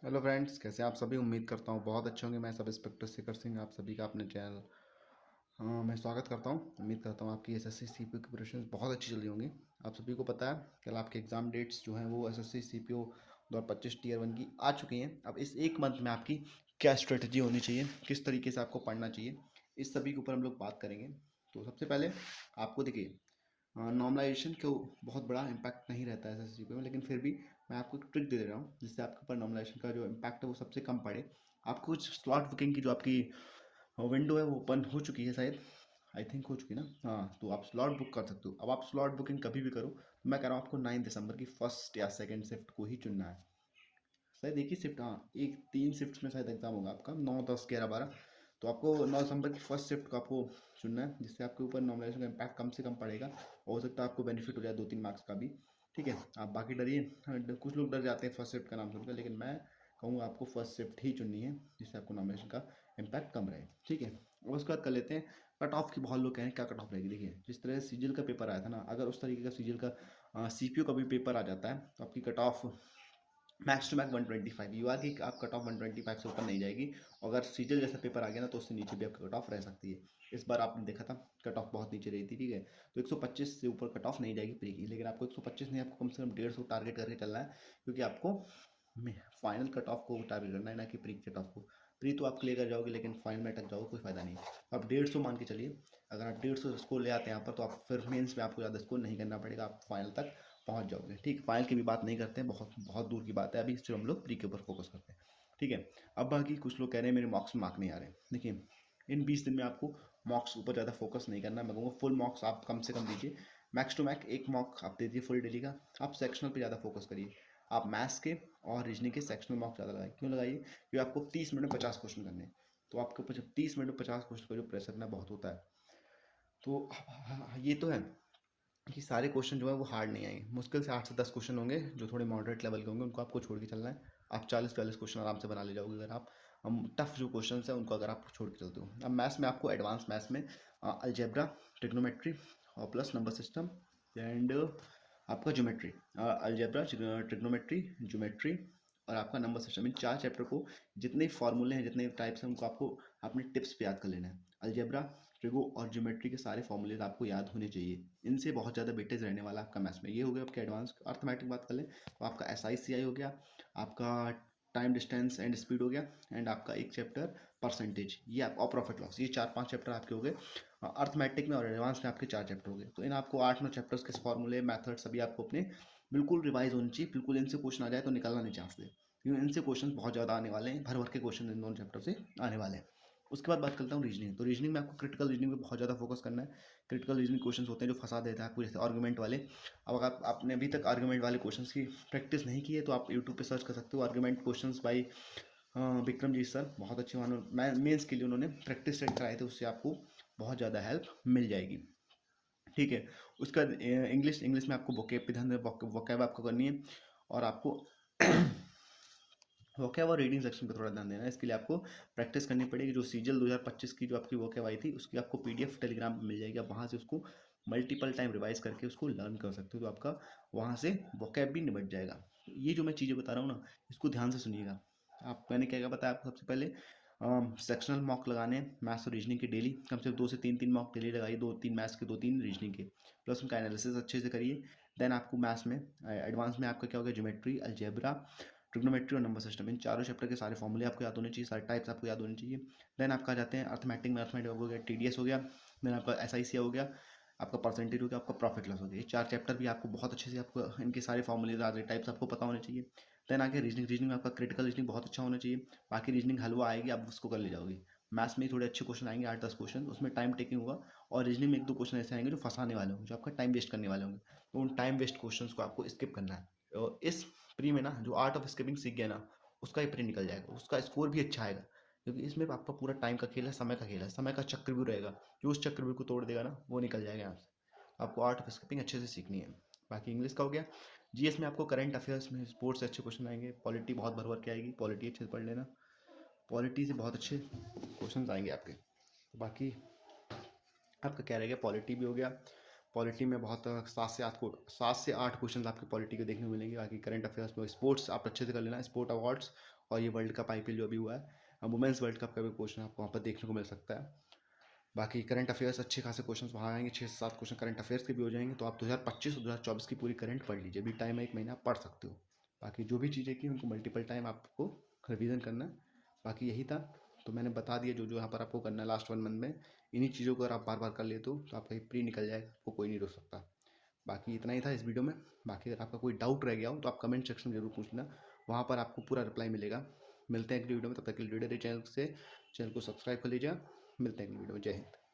Hello friends, कैसे हैं आप सभी। उम्मीद करता हूँ बहुत अच्छे होंगे। मैं सब इंस्पेक्टर शेखर सिंह आप सभी का अपने चैनल मैं स्वागत करता हूँ। उम्मीद करता हूँ आपकी एसएससी सीपीओ की प्रिपरेशन बहुत अच्छी चल रही होंगी। आप सभी को पता है कल आपके एग्जाम डेट्स जो हैं वो एसएससी सीपीओ 2025 टीयर 1 की आ चुकी हैं। अब इस एक मंथ में आपकी क्या स्ट्रेटजी होनी चाहिए, किस तरीके से आपको पढ़ना चाहिए, इस सभी के ऊपर हम लोग बात करेंगे। तो सबसे पहले आपको देखिए, नॉर्मलाइजेशन को बहुत बड़ा इम्पैक्ट नहीं रहता है एसएससी में, लेकिन फिर भी मैं आपको एक ट्रिक दे रहा हूँ जिससे आपके ऊपर नॉर्मलाइजेशन का जो इम्पैक्ट है वो सबसे कम पड़े। आपको कुछ स्लॉट बुकिंग की जो आपकी विंडो है वो ओपन हो चुकी है शायद, आई थिंक हो चुकी है ना। हाँ, तो आप स्लॉट बुक कर सकते हो। अब आप स्लॉट बुकिंग कभी भी करो, तो मैं कह रहा हूँ आपको 9 दिसंबर की फर्स्ट या सेकेंड शिफ्ट को ही चुनना है। शायद एक ही शिफ्ट, हाँ, एक 3 शिफ्ट में शायद एग्जाम होगा आपका, 9, 10, 11, 12। तो आपको 9 दिसंबर की फर्स्ट शिफ्ट को आपको चुनना है, जिससे आपके ऊपर नॉर्मलाइजेशन का इम्पैक्ट कम से कम पड़ेगा। हो सकता है आपको बेनिफिट हो जाए 2-3 मार्क्स का भी। ठीक है, आप बाकी डरिए। हाँ, कुछ लोग डर जाते हैं फर्स्ट शिफ्ट का नाम सुनकर, लेकिन मैं कहूँगा आपको फर्स्ट शिफ्ट ही चुननी है, जिससे आपको नॉर्मलाइजेशन का इम्पैक्ट कम रहे। ठीक है, और उसके बाद कर लेते हैं कट ऑफ की। बहुत लोग कह रहे हैं क्या कट ऑफ रहेगी। देखिए, जिस तरह से सीजीएल का पेपर आया था ना, अगर उस तरीके का सीजीएल का सीपीओ का भी पेपर आ जाता है तो आपकी cut off max to max 125 U R की आप कट ऑफ 125 से ऊपर नहीं जाएगी। अगर सीजल जैसा पेपर आ गया ना तो उससे नीचे भी आपकी कट ऑफ रह सकती है। इस बार आपने देखा था कट ऑफ बहुत नीचे रही थी। ठीक है, तो 125 से ऊपर कट ऑफ नहीं जाएगी प्री की, लेकिन आपको 125 नहीं, आपको कम से कम 150 टारगेट करके चलना है, क्योंकि आपको फाइनल कट ऑफ को टारगेट करना है, ना कि प्री कट ऑफ को। प्री तो आप क्लियर कर जाओगे, लेकिन फाइनल में अटक जाओगे, कोई फायदा नहीं है। आप 150 मान के चलिए। अगर आप 150 स्कोर ले आते हैं यहाँ पर, तो आप फिर मेंस में आपको ज़्यादा स्कोर नहीं करना पड़ेगा, आप फाइनल तक पहुंच जाओगे। ठीक, फाइनल की भी बात नहीं करते हैं, बहुत बहुत दूर की बात है। अभी सिर्फ हम लोग प्री के ऊपर फोकस करते हैं। ठीक है, अब बाकी कुछ लोग कह रहे हैं मेरे मॉक्स में मार्क नहीं आ रहे। देखिए, इन 20 दिन में आपको मॉक्स ऊपर ज़्यादा फोकस नहीं करना है। मैं कहूँगा फुल मॉक्स आप कम से कम दीजिए। मैक्स टू मैक्स एक मॉक आप दे दीजिए फुल डेली का। आप सेक्शनल पे ज़्यादा फोकस करिए। आप मैथ्स के और रीजनिंग के सेक्शनल मार्क्स ज़्यादा लगाइए। क्यों लगाइए? क्योंकि आपको 30 मिनट में 50 क्वेश्चन करने हैं। तो आपके ऊपर जब 30 मिनट में 50 क्वेश्चन का जो प्रेशर ना बहुत होता है, तो ये तो है कि सारे क्वेश्चन जो है वो हार्ड नहीं आएंगे। मुश्किल से 8 से 10 क्वेश्चन होंगे जो थोड़े मॉडरेट लेवल के होंगे, उनको आपको छोड़ के चलना है। आप 40-42 क्वेश्चन आराम से बना ले जाओगे अगर आप टफ जो क्वेश्चन है उनको अगर आप छोड़ के चलते हो। अब मैथ्स में आपको एडवांस मैथ्स में अलजेब्रा, ट्रिग्नोमेट्री और प्लस नंबर सिस्टम एंड आपका ज्योमेट्री, अलजेब्रा, ट्रिग्नोमेट्री, ज्योमेट्री और आपका नंबर सिस्टम, इन 4 चैप्टर को जितने फॉर्मूले हैं, जितने टाइप्स हैं, उनको आपको अपने टिप्स पे याद कर लेना है। अलजेब्रा, ट्रिगो और ज्योमेट्री के सारे फॉर्मूलेज आपको याद होने चाहिए। इनसे बहुत ज़्यादा वेटेज रहने वाला आपका मैथ्स में। ये हो गया आपके एडवांस। अर्थमेटिक बात कर लें तो आपका एस आई सी आई हो गया, आपका टाइम डिस्टेंस एंड स्पीड हो गया, एंड आपका एक चैप्टर परसेंटेज, ये आप और प्रॉफिट लॉस, ये 4-5 चैप्टर आपके हो गए अर्थमेटिक में। और एडवांस में आपके 4 चैप्टर हो गए। तो इन आपको 8-9 चैप्टर्स के फॉर्मूले मैथड सभी आपको अपने बिल्कुल रिवाइज होनी चाहिए। बिल्कुल इनसे क्वेश्चन आ जाए तो निकलना नहीं चांस दे, क्योंकि इनसे क्वेश्चन बहुत ज़्यादा आने वाले हैं। भर भर के क्वेश्चन इन दोनों चैप्टर से आने वाले हैं। उसके बाद बात करता हूँ रीजनिंग। तो रीजनिंग में आपको क्रिटिकल रीजनिंग पे बहुत ज़्यादा फोकस करना है। क्रिटिकल रीजनिंग क्वेश्चन होते हैं जो फंसा देता है आपको, जैसे आर्गुमेंट वाले। अब अगर आपने अभी तक आर्गुमेंट वाले क्वेश्चंस की प्रैक्टिस नहीं की है तो आप यूट्यूब पे सर्च कर सकते हो argument questions by Vikramjit sir. बहुत अच्छे मानो मेंस के लिए उन्होंने प्रैक्टिस सेट कराए थे, उससे आपको बहुत ज़्यादा हेल्प मिल जाएगी। ठीक है, उसका इंग्लिश इंग्लिश में आपको वोकेब पे ध्यान दें। वोकेब आपको करनी है, और आपको वोकेब और रीडिंग सेक्शन पे थोड़ा ध्यान देना है। इसके लिए आपको प्रैक्टिस करनी पड़ेगी। जो सीजल 2025 की जो आपकी वोकेब आई थी, उसकी आपको पीडीएफ टेलीग्राम पे मिल जाएगी। आप वहाँ से उसको मल्टीपल टाइम रिवाइज करके उसको लर्न कर सकते हो, तो आपका वहाँ से वोकेब भी निबट जाएगा। ये जो मैं चीज़ें बता रहा हूँ ना, इसको ध्यान से सुनिएगा। आप, मैंने क्या क्या बताया आपको सबसे पहले, सेक्शनल मॉक लगाने हैं मैथ्स और रीजनिंग के डेली। कम से कम 2 से 3 मॉक डेली लगाइए, 2-3 मैथ्स के, 2-3 रीजनिंग के, प्लस उनका एनालिसिस अच्छे से करिए। देन आपको मैथ्स में एडवांस में आपका क्या होगा, ज्योमेट्री, अलजेब्रा, ट्रिग्नोमेट्री और नंबर सिस्टम, इन 4 चैप्टर के सारे फॉर्मूले आपको याद होने चाहिए, सारे टाइप्स आपको याद होने चाहिए। देन आपका आ जाते हैं अर्थमेटिक में। अर्थमेटिक हो गया, टीडीएस हो गया, देन आपका एसआईसी हो गया, आपका परसेंटेज हो गया, आपका प्रॉफिट लॉस हो गया। ये 4 चैप्टर भी आपको बहुत अच्छे से, आपको इनके सारे फॉर्मूले, सारे टाइप्स आपको पता होने चाहिए। देन आगे रीजनिंग। रीजनिंग में आपका क्रिटिकल रीजनिंग बहुत अच्छा होना चाहिए। बाकी रीजनिंग हलवा आएगी, आप उसको कर ले जाओगे। मैथ्स में थोड़े अच्छे क्वेश्चन आएंगे, 8-10 क्वेश्चन, उसमें टाइम टेकिंग होगा। और रीजनिंग में 1-2 क्वेश्चन ऐसे आएंगे जो फंसाने वाले होंगे, जो आपका टाइम वेस्ट करने वाले होंगे। तो उन टाइम वेस्ट क्वेश्चन को आपको स्किप करना है। और इस प्री में ना, जो आर्ट ऑफ स्किपिंग सीख गया ना, उसका ही प्री निकल जाएगा, उसका स्कोर भी अच्छा आएगा। क्योंकि इसमें आपका पूरा टाइम का खेल है, समय का खेल है, समय का चक्रव्यूह रहेगा। जो उस चक्रव्यूह को तोड़ देगा ना, वो निकल जाएगा यहाँ से। आपको आर्ट ऑफ स्किपिंग अच्छे से सीखनी है। बाकी इंग्लिश का हो गया। जीएस में आपको करंट अफेयर्स में स्पोर्ट्स से अच्छे क्वेश्चन आएंगे। पॉलिटी बहुत भर भर के आएगी, पॉलिटी अच्छे से पढ़ लेना। पॉलिटी से बहुत अच्छे क्वेश्चन आएंगे आपके। बाकी आपका क्या रहेगा, पॉलिटी भी हो गया। पॉलिटी में बहुत 7 से 8 क्वेश्चन आपके पॉलिटी के देखने को मिलेंगे। बाकी करंट अफेयर्स में स्पोर्ट्स आप अच्छे से कर लेना, स्पोर्ट अवार्ड्स और ये वर्ल्ड कप IPL जो अभी हुआ है, वुमेंस वर्ल्ड कप का भी क्वेश्चन आपको वहाँ पर देखने को मिल सकता है। बाकी करंट अफेयर्स अच्छे खासे क्वेश्चन वहाँ आएंगे, 6 से 7 क्वेश्चन करंट अफेयर्स के भी हो जाएंगे। तो आप 2025 और 2024 की पूरी करंट पढ़ लीजिए, अभी टाइम है 1 महीना, आप पढ़ सकते हो। बाकी जो भी चीज़ें की उनको मल्टीपल टाइम आपको रिवीजन करना है। बाकी यही था, तो मैंने बता दिया जो जो यहाँ पर आपको करना है लास्ट 1 मंथ में। इन्हीं चीज़ों को अगर आप बार बार कर लेते हो तो आपका प्री निकल जाएगा, आपको कोई नहीं रोक सकता। बाकी इतना ही था इस वीडियो में। बाकी अगर आपका कोई डाउट रह गया हो तो आप कमेंट सेक्शन में जरूर पूछना, वहाँ पर आपको पूरा रिप्लाई मिलेगा। मिलते हैं अगली वीडियो में, तब तक के लिए जुड़े रहिए चैनल से, चैनल को सब्सक्राइब कर लीजिए। मिलते हैं अगली वीडियो में। जय हिंद।